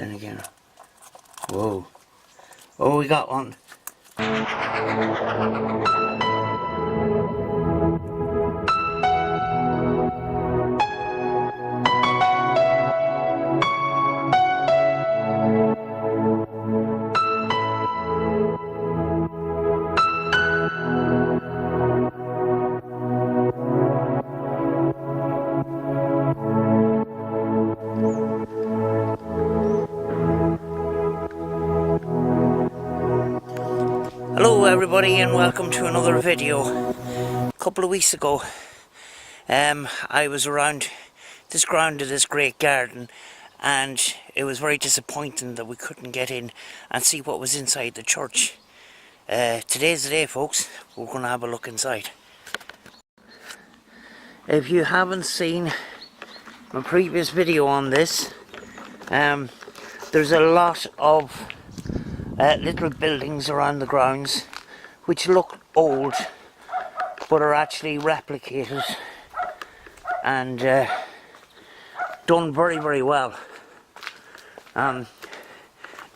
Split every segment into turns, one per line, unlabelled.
then again, whoa. Oh, we got one. Hello everybody and welcome to another video. A couple of weeks ago I was around this ground of this great garden, and it was very disappointing that we couldn't get in and see what was inside the church. Today's the day, folks. We're going to have a look inside. If you haven't seen my previous video on this, there's a lot of little buildings around the grounds which look old but are actually replicated and done very, very well. The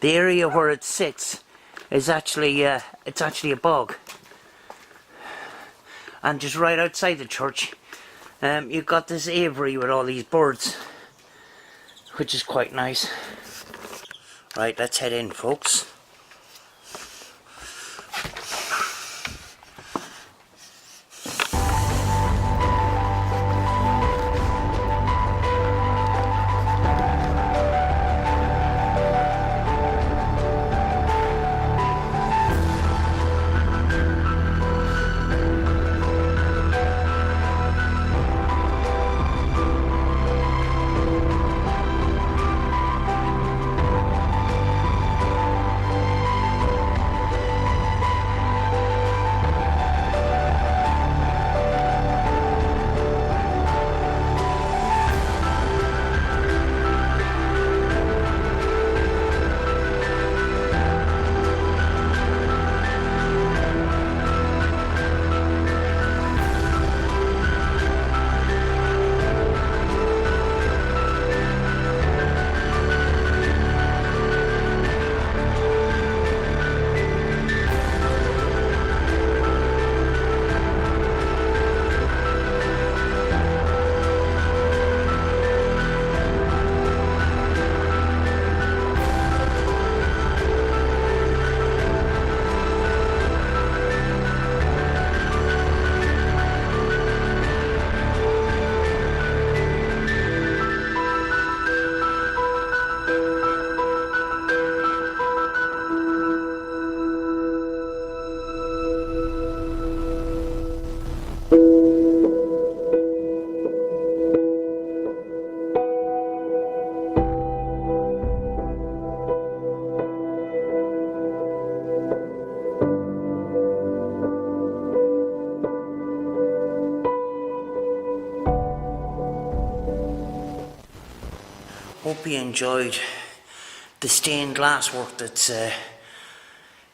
area where it sits is actually it's actually a bog, and just right outside the church you've got this aviary with all these birds, which is quite nice. Right, let's head in, folks. Hope you enjoyed the stained glass work that's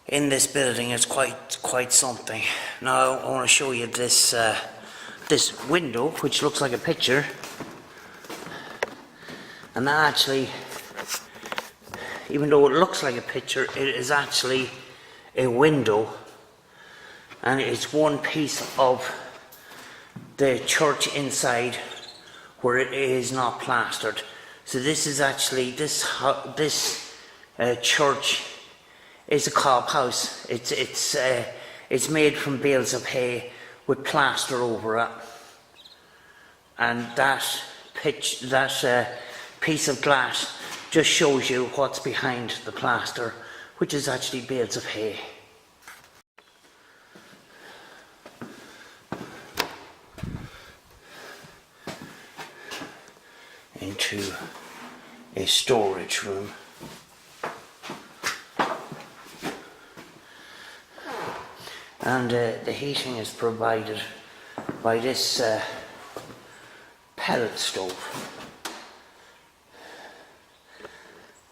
in this building. It's quite something. Now I want to show you this this window, which looks like a picture, and that actually, even though it looks like a picture, it is actually a window, and it's one piece of the church inside where it is not plastered. So this is actually, this church is a cob house. It's made from bales of hay with plaster over it, and that piece of glass just shows you what's behind the plaster, which is actually bales of hay. Into a storage room. And the heating is provided by this pellet stove.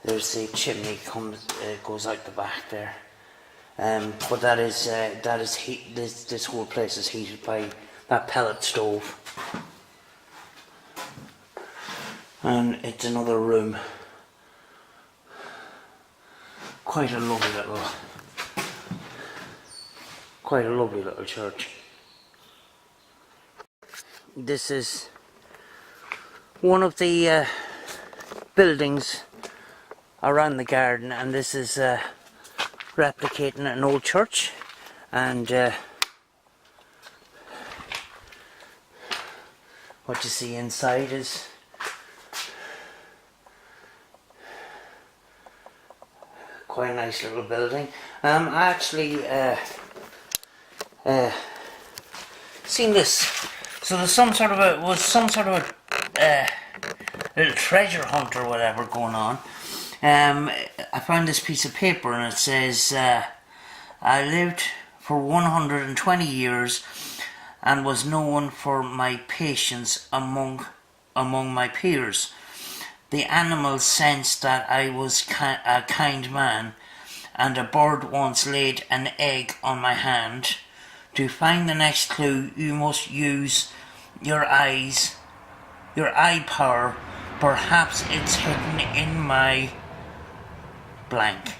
There's the chimney goes out the back there, but this whole place is heated by that pellet stove. And it's another room quite a lovely little church. This is one of the buildings around the garden, and this is replicating an old church, and what you see inside is quite a nice little building. I actually seen this. So there's some sort of a little treasure hunt or whatever going on. I found this piece of paper, and it says, I lived for 120 years and was known for my patience among my peers. The animals sensed that I was a kind man, and a bird once laid an egg on my hand. To find the next clue, you must use your eyes, your eye power. Perhaps it's hidden in my blank.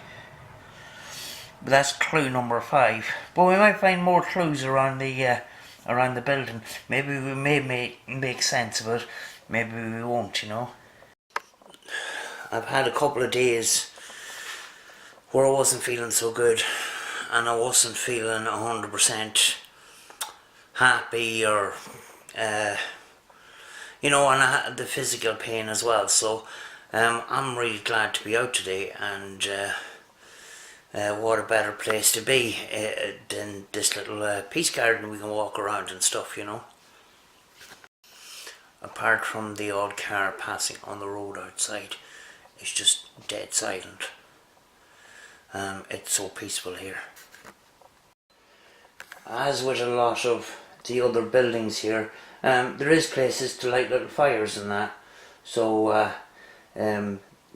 But that's clue number 5. But we might find more clues around the building. Maybe we may make sense of it. Maybe we won't, you know. I've had a couple of days where I wasn't feeling so good, and I wasn't feeling 100% happy, or you know, and I had the physical pain as well. So I'm really glad to be out today, and what a better place to be than this little peace garden. We can walk around and stuff, you know. Apart from the odd car passing on the road outside, it's just dead silent. It's so peaceful here. As with a lot of the other buildings here, there is places to light little fires and that, so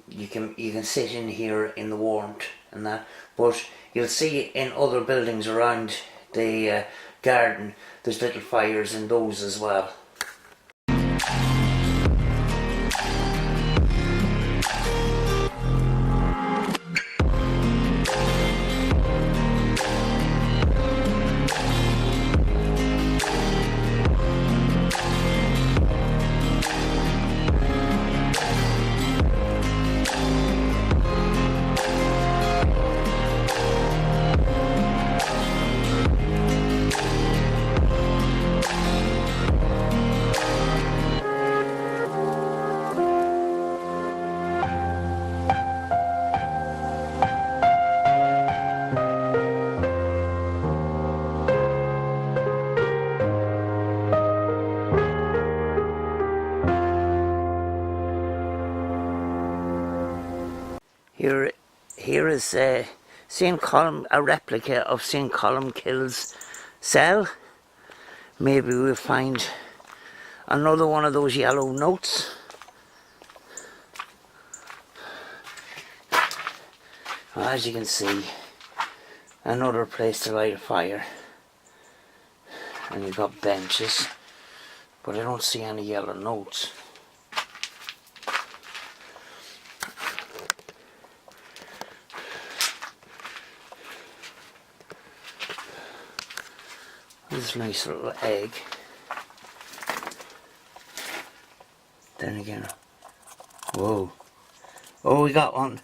you can sit in here in the warmth and that. But you'll see in other buildings around the garden, there's little fires in those as well. Here is St. Column, a replica of St. Columkill's cell. Maybe we'll find another one of those yellow notes. As you can see, another place to light a fire. And you've got benches, but I don't see any yellow notes. This nice little egg. Then again, whoa. Oh, we got one.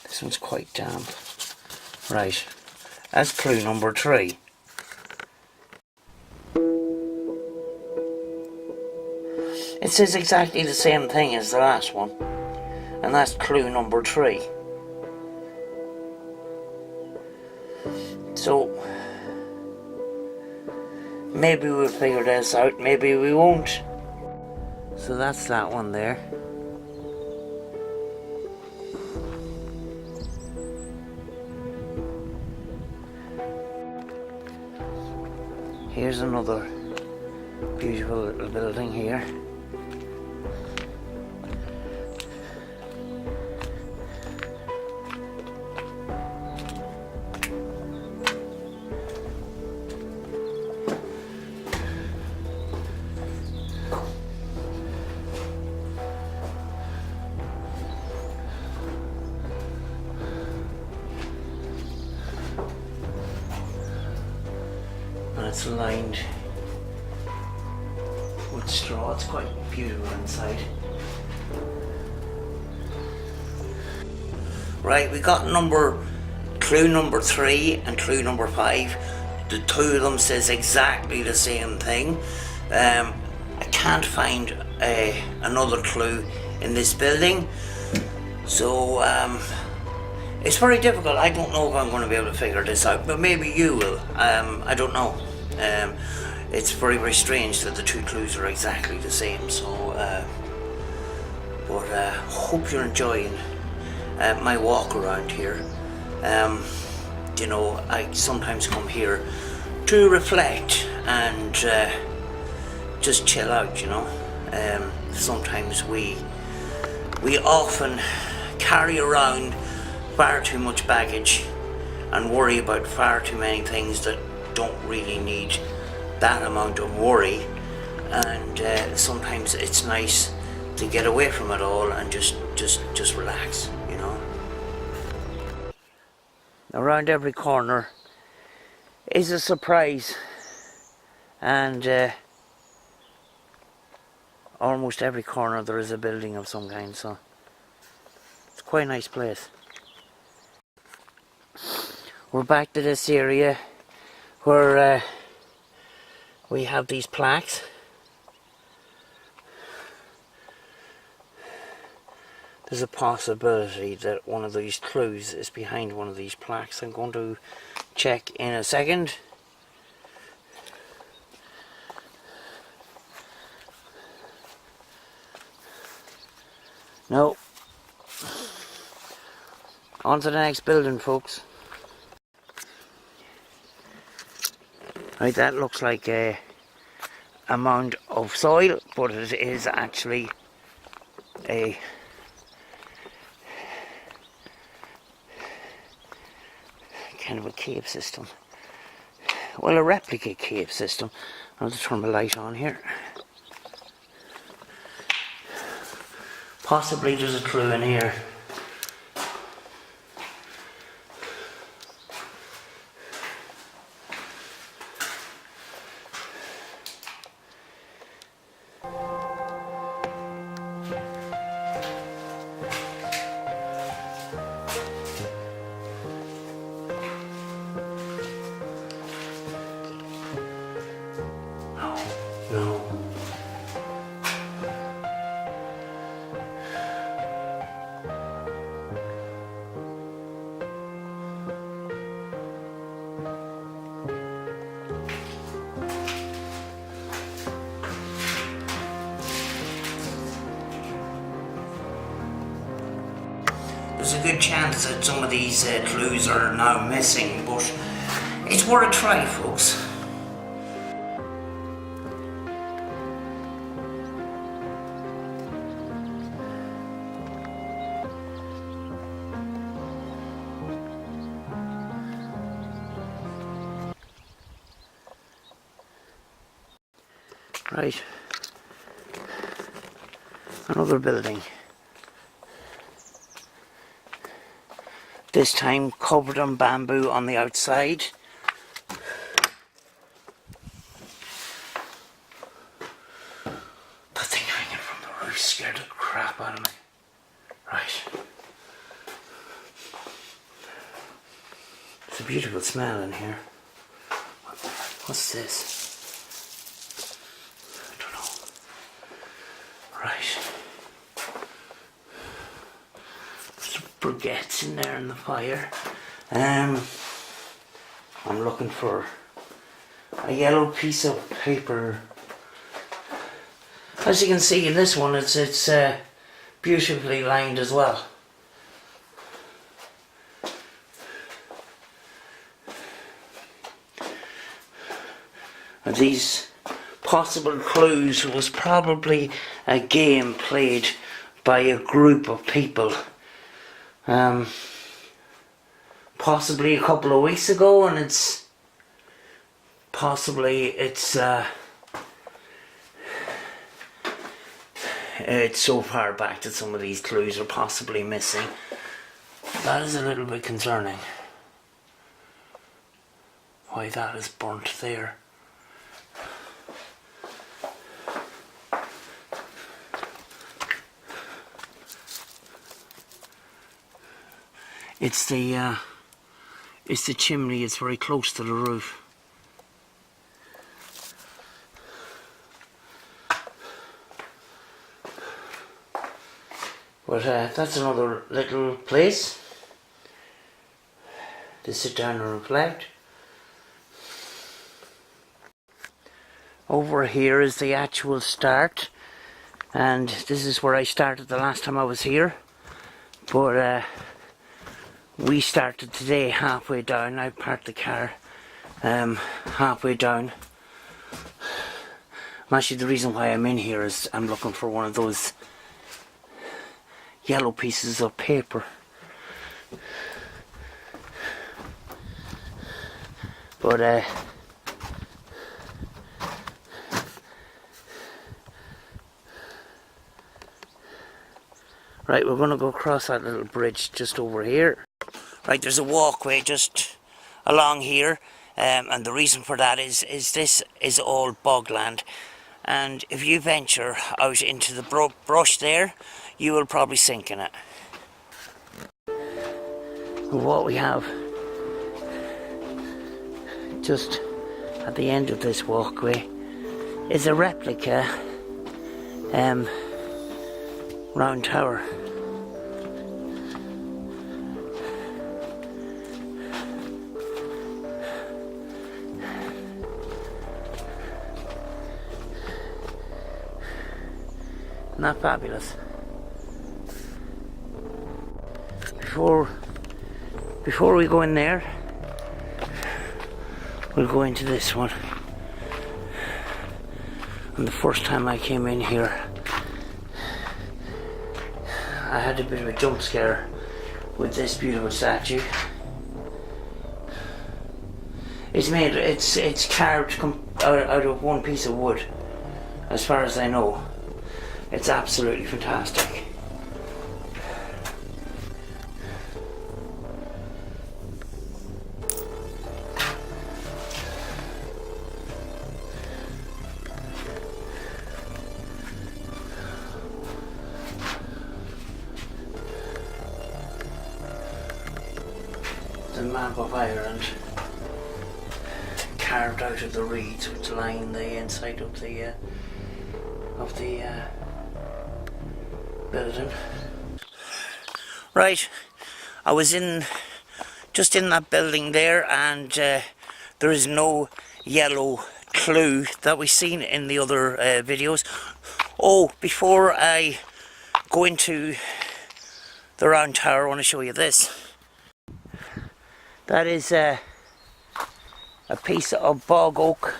This one's quite damp. Right, that's clue number 3. It says exactly the same thing as the last one, and that's clue number 3. So maybe we'll figure this out, maybe we won't. So that's that one there. Here's another beautiful little building here. it's lined with straw. It's quite beautiful inside. Right, we got clue number 3 and clue number 5. The two of them says exactly the same thing. I can't find another clue in this building, so it's very difficult. I don't know if I'm going to be able to figure this out, but maybe you will. I don't know. It's very, very strange that the two clues are exactly the same. So, but hope you're enjoying my walk around here. You know, I sometimes come here to reflect and just chill out. You know, sometimes we often carry around far too much baggage and worry about far too many things that don't really need that amount of worry, and sometimes it's nice to get away from it all and just relax, you know. Around every corner is a surprise, and almost every corner there is a building of some kind, so it's quite a nice place. We're back to this area where we have these plaques. There's a possibility that one of these clues is behind one of these plaques. I'm going to check in a second. No. On to the next building, folks. Right, that looks like a mound of soil, but it is actually a kind of a cave system. Well, a replica cave system. I'll just turn the light on here. Possibly there's a clue in here. No. There's a good chance that some of these clues are now missing, but it's worth a try, folks. Right, another building. This time covered in bamboo on the outside. The thing hanging from the roof scared the crap out of me. Right. It's a beautiful smell in here. What's this? Right. Some briquettes in there in the fire. I'm looking for a yellow piece of paper. As you can see in this one, it's beautifully lined as well. And these possible clues was probably a game played by a group of people, possibly a couple of weeks ago, and it's so far back that some of these clues are possibly missing. That is a little bit concerning. Why that is burnt there. It's the chimney. It's very close to the roof. But that's another little place to sit down and reflect. Over here is the actual start, and this is where I started the last time I was here. But we started today halfway down. I parked the car halfway down. Actually, the reason why I'm in here is I'm looking for one of those yellow pieces of paper. But right, we're going to go across that little bridge just over here. Right, there's a walkway just along here, and the reason for that is this is all bogland, and if you venture out into the brush there, you will probably sink in it. What we have just at the end of this walkway is a replica round tower. Isn't that fabulous? Before we go in there, we'll go into this one. And the first time I came in here, I had a bit of a jump scare with this beautiful statue. It's carved out of one piece of wood, as far as I know. It's absolutely fantastic. The map of Ireland carved out of the reeds which line the inside of the building. Right, I was just in that building there, and there is no yellow clue that we've seen in the other videos. Oh, before I go into the round tower, I want to show you this. That is a piece of bog oak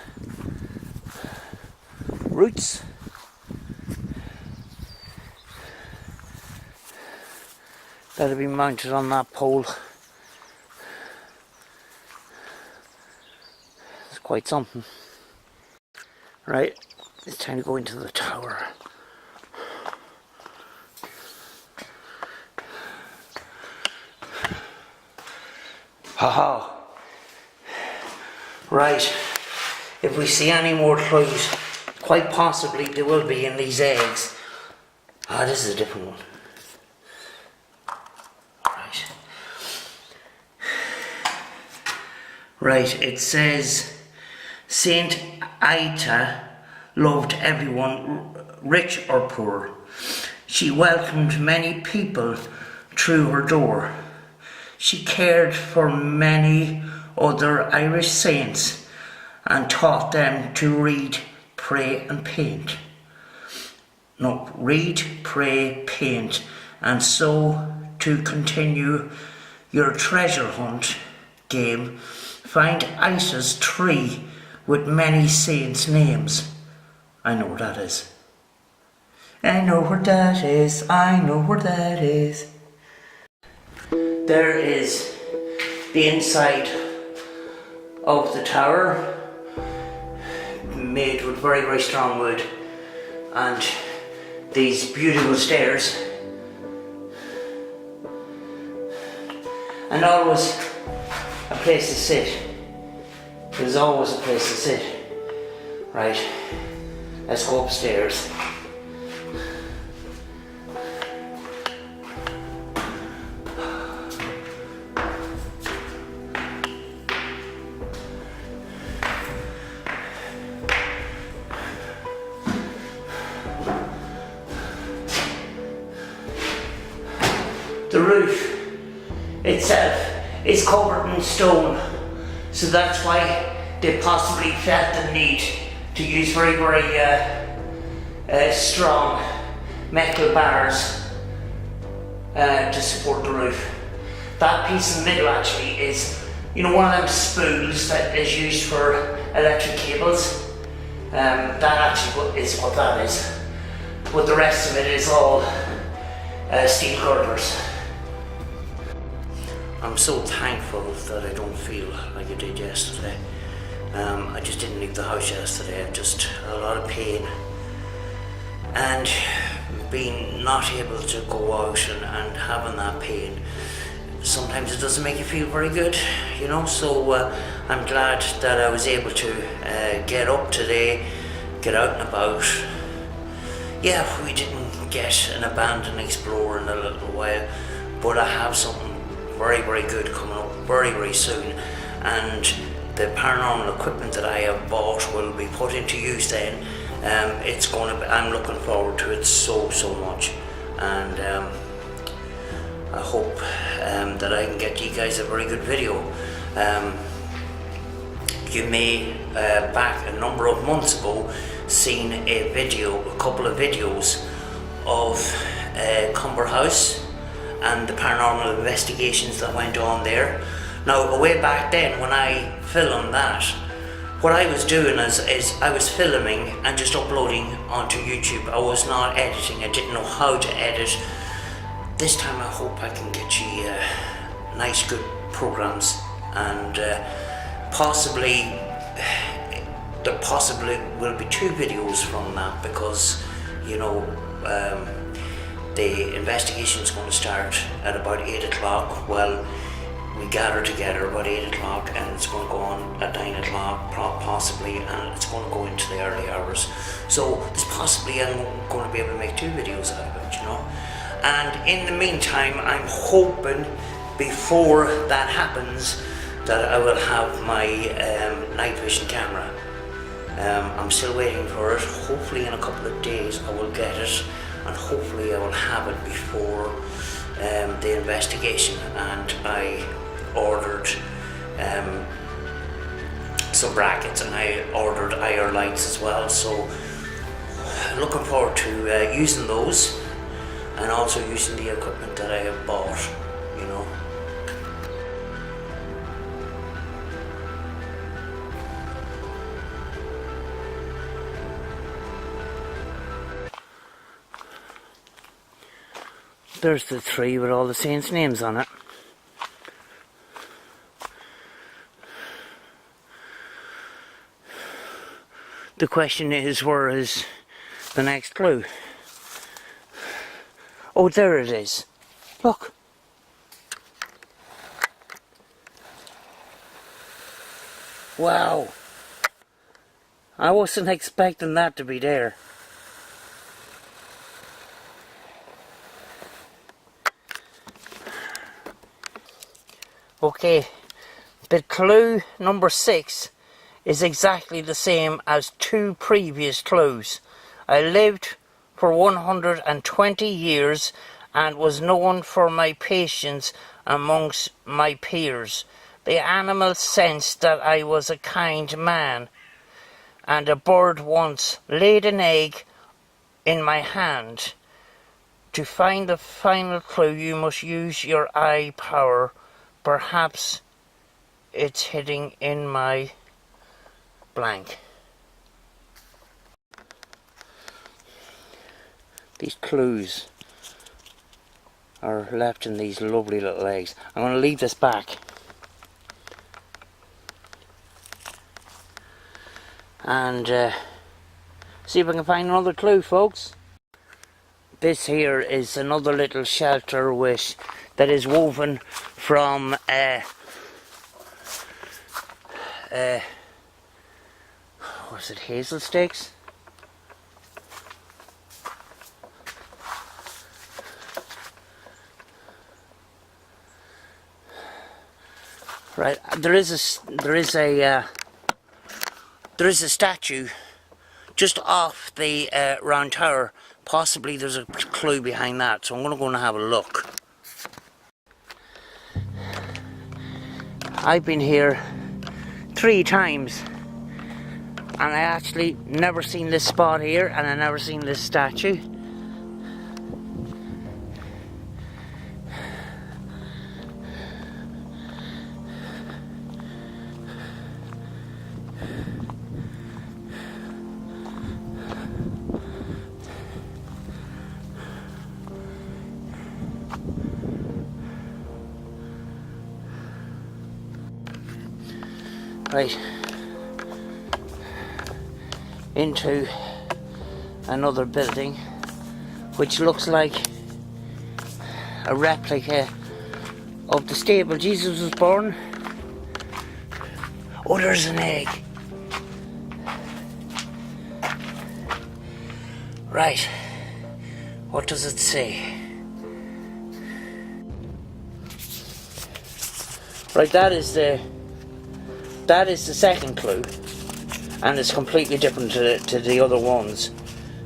roots. That'll be mounted on that pole. It's quite something. Right, it's time to go into the tower. Haha. Right, if we see any more clues, quite possibly there will be in these eggs. Ah, this is a different one. Right, it says Saint Aita loved everyone, rich or poor. She welcomed many people through her door. She cared for many other Irish saints and taught them to read, pray and paint. No, read, pray, paint, and so to continue your treasure hunt game, find Isa's tree with many saints' names. I know where that is. I know where that is. I know where that is. There is the inside of the tower, made with very, very strong wood, and these beautiful stairs. And always a place to sit. There's always a place to sit. Right, let's go upstairs. the roof itself is covered in stone, so that's why they possibly felt the need to use very, very strong metal bars to support the roof. That piece in the middle actually is, you know, one of them spools that is used for electric cables. That actually is what that is. But the rest of it is all steel girders. I'm so thankful that I don't feel like I did yesterday. I just didn't leave the house yesterday. I just had a lot of pain. And being not able to go out and having that pain, sometimes it doesn't make you feel very good, you know. So I'm glad that I was able to get up today, get out and about. Yeah, we didn't get an abandoned explorer in a little while, but I have something very, very good coming up very, very soon, and the paranormal equipment that I have bought will be put into use then. It's going to be, I'm looking forward to it so much, and I hope that I can get you guys a very good video. You may, back a number of months ago, seen a couple of videos of Cumber House and the paranormal investigations that went on there. Now, way back then when I filmed that, what I was doing is I was filming and just uploading onto YouTube. I was not editing, I didn't know how to edit. This time I hope I can get you nice good programs, and possibly there possibly will be 2 videos from that, because you know the investigation is going to start at about 8 o'clock. Well, we gather together about 8 o'clock and it's going to go on at 9 o'clock possibly, and it's going to go into the early hours. So there's possibly I'm going to be able to make 2 videos out of it, you know. And in the meantime, I'm hoping before that happens that I will have my night vision camera. I'm still waiting for it. Hopefully in a couple of days I will get it, and hopefully I will have it before the investigation. And I ordered some brackets, and I ordered IR lights as well, so looking forward to using those, and also using the equipment that I have bought, you know. There's the tree with all the saints' names on it. The question is, where is the next clue? Oh, there it is. Look. Wow. I wasn't expecting that to be there. Okay, the clue number 6 is exactly the same as 2 previous clues. I lived for 120 years and was known for my patience amongst my peers. The animals sensed that I was a kind man, and a bird once laid an egg in my hand. To find the final clue, you must use your eye power. Perhaps it's hidden in my blank. These clues are left in these lovely little eggs. I'm going to leave this back. And see if I can find another clue, folks. This here is another little shelter that is woven from was it hazel sticks? Right, there is a statue just off the round tower. Possibly there's a clue behind that, so I'm going to go and have a look. I've been here 3 times, and I actually never seen this spot here, and I never seen this statue. Right, into another building which looks like a replica of the stable Jesus was born. Oh, there's an egg. Right, what does it say? Right, that is the second clue, and it's completely different to the other ones.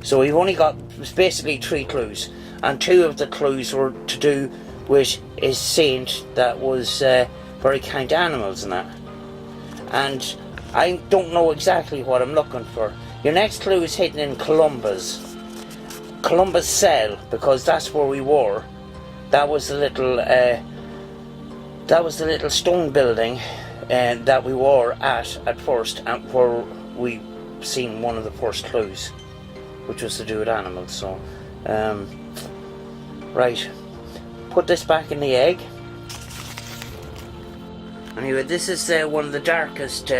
So we've only got basically 3 clues, and 2 of the clues were to do with a saint that was very kind to animals and that. And I don't know exactly what I'm looking for. Your next clue is hidden in Columbus cell, because that's where we were. That was the little stone building that we were at first, and where we seen one of the first clues, which was to do with animals. So right, put this back in the egg. Anyway, this is one of the darkest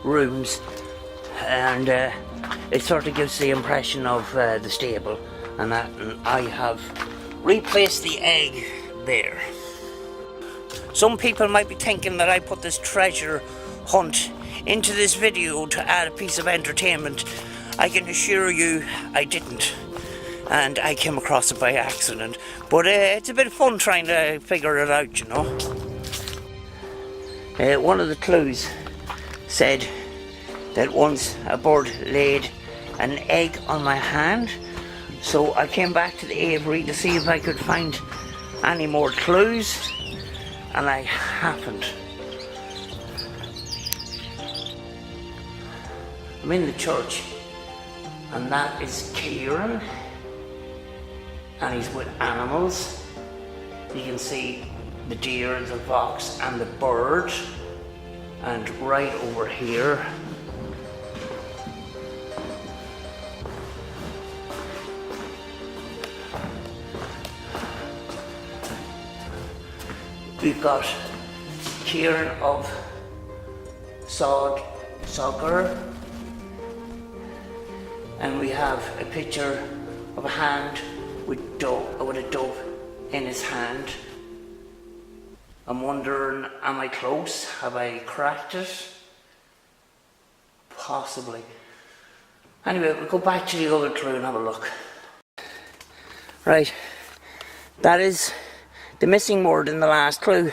rooms, and it sort of gives the impression of the stable and that, and I have replaced the egg there. Some people might be thinking that I put this treasure hunt into this video to add a piece of entertainment. I can assure you I didn't, and I came across it by accident. But it's a bit of fun trying to figure it out, you know. One of the clues said that once a bird laid an egg on my hand, so I came back to the aviary to see if I could find any more clues, and I haven't. I'm in the church, and that is Kieran, and he's with animals. You can see the deer, the fox, and the bird, and right over here we've got Kieran of Soccer, and we have a picture of a hand with a dove in his hand. I'm wondering, am I close? Have I cracked it? Possibly. Anyway, we'll go back to the other clue and have a look. Right, that is the missing word in the last clue,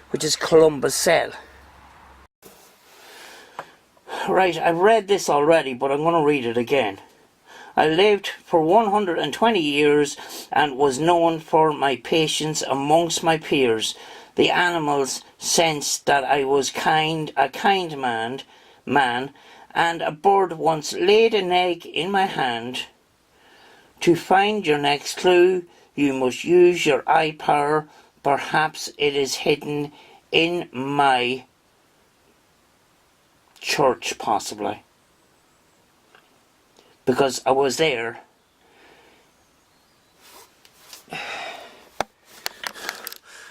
which is Columbus cell. Right, I've read this already, but I'm going to read it again. I lived for 120 years and was known for my patience amongst my peers. The animals sensed that I was a kind man, and a bird once laid an egg in my hand. To find your next clue, you must use your eye power. Perhaps it is hidden in my church, possibly. Because I was there.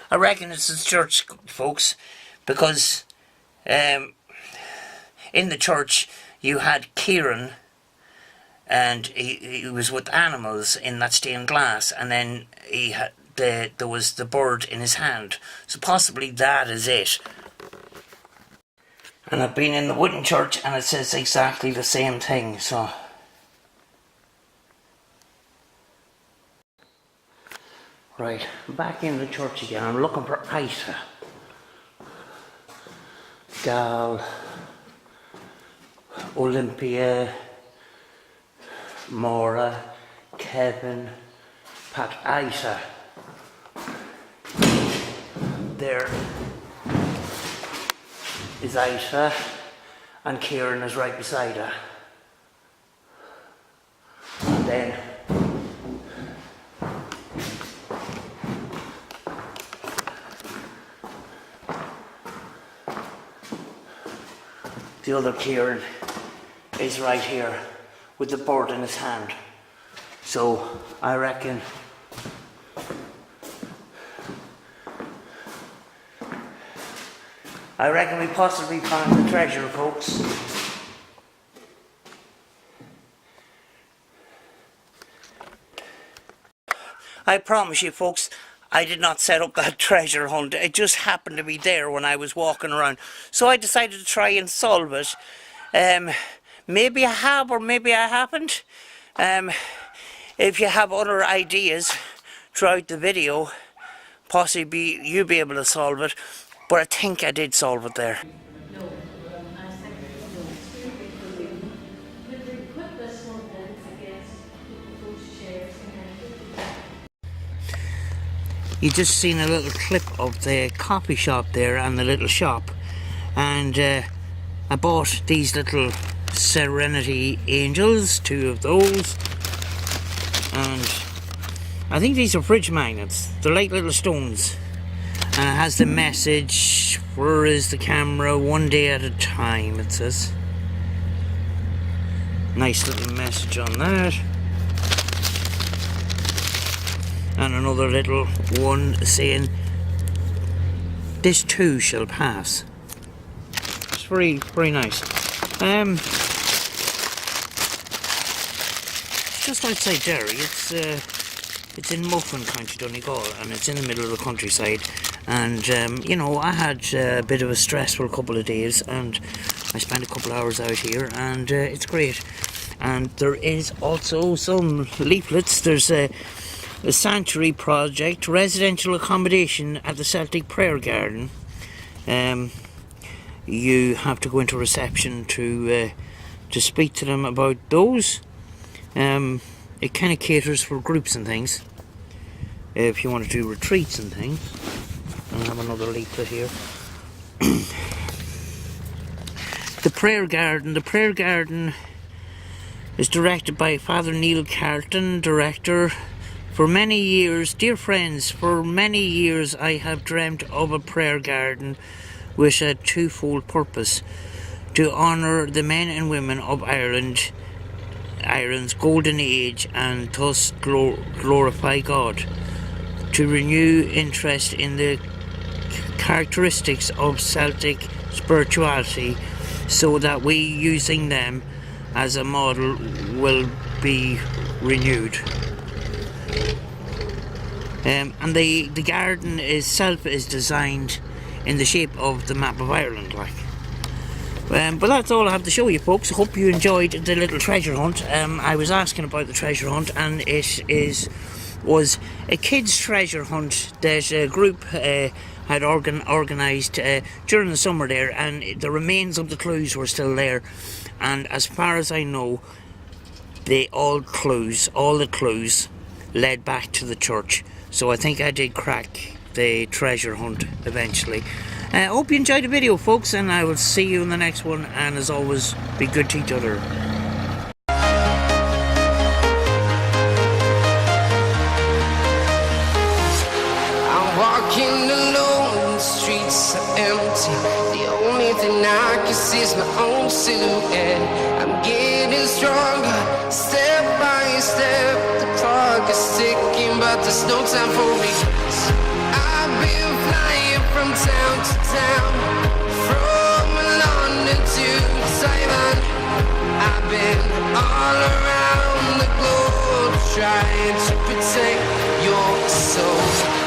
I reckon it's the church, folks, because in the church you had Kieran, and he was with animals in that stained glass, and then he had there was the bird in his hand. So possibly that is it. And I've been in the wooden church and it says exactly the same thing, so. Right, back in the church again. I'm looking for Isa, Gal, Olympia, Maura, Kevin, Pat, Isa. There. is Aisha, and Kieran is right beside her. And then the other Kieran is right here with the bird in his hand. So I reckon we possibly found the treasure, folks. I promise you, folks, I did not set up that treasure hunt. It just happened to be there when I was walking around. So I decided to try and solve it. Maybe I have or maybe I haven't. If you have other ideas throughout the video, possibly you'll be able to solve it. But I think I did solve it there. You just seen a little clip of the coffee shop there and the little shop, and I bought these little Serenity Angels, 2 of those, and I think these are fridge magnets. They're like little stones, and it has the message, "Where is the camera? One day at a time," it says. Nice little message on that. And another little one saying, "This too shall pass." It's very, very nice. It's just outside Derry. It's in Muffin, County Donegal, and it's in the middle of the countryside. And you know, I had a bit of a stressful couple of days, and I spent a couple of hours out here, and it's great. And there is also some leaflets. There's a sanctuary project, residential accommodation at the Celtic prayer garden. You have to go into reception to speak to them about those. It kind of caters for groups and things, if you want to do retreats and things. I have another leaflet here. The prayer garden is directed by Father Neil Carlton, director. For many years, dear friends, for many years I have dreamt of a prayer garden with a twofold purpose: to honour the men and women of Ireland's golden age, and thus glorify God; to renew interest in the characteristics of Celtic spirituality, so that we, using them as a model, will be renewed. And the garden itself is designed in the shape of the map of Ireland, like. But that's all I have to show you, folks. I hope you enjoyed the little treasure hunt. I was asking about the treasure hunt, and it was a kids' treasure hunt that a group had organised during the summer there, and the remains of the clues were still there. And as far as I know, all the clues led back to the church. So I think I did crack the treasure hunt eventually. I hope you enjoyed the video, folks, and I will see you in the next one. And as always, be good to each other.
I'm walking alone, the streets are empty. The only thing I can see is my own silhouette. I'm getting stronger, step by step. The clock is ticking, but there's no time for me. I've been flying from town to town, from London to Taiwan. I've been all around the globe, trying to protect your soul.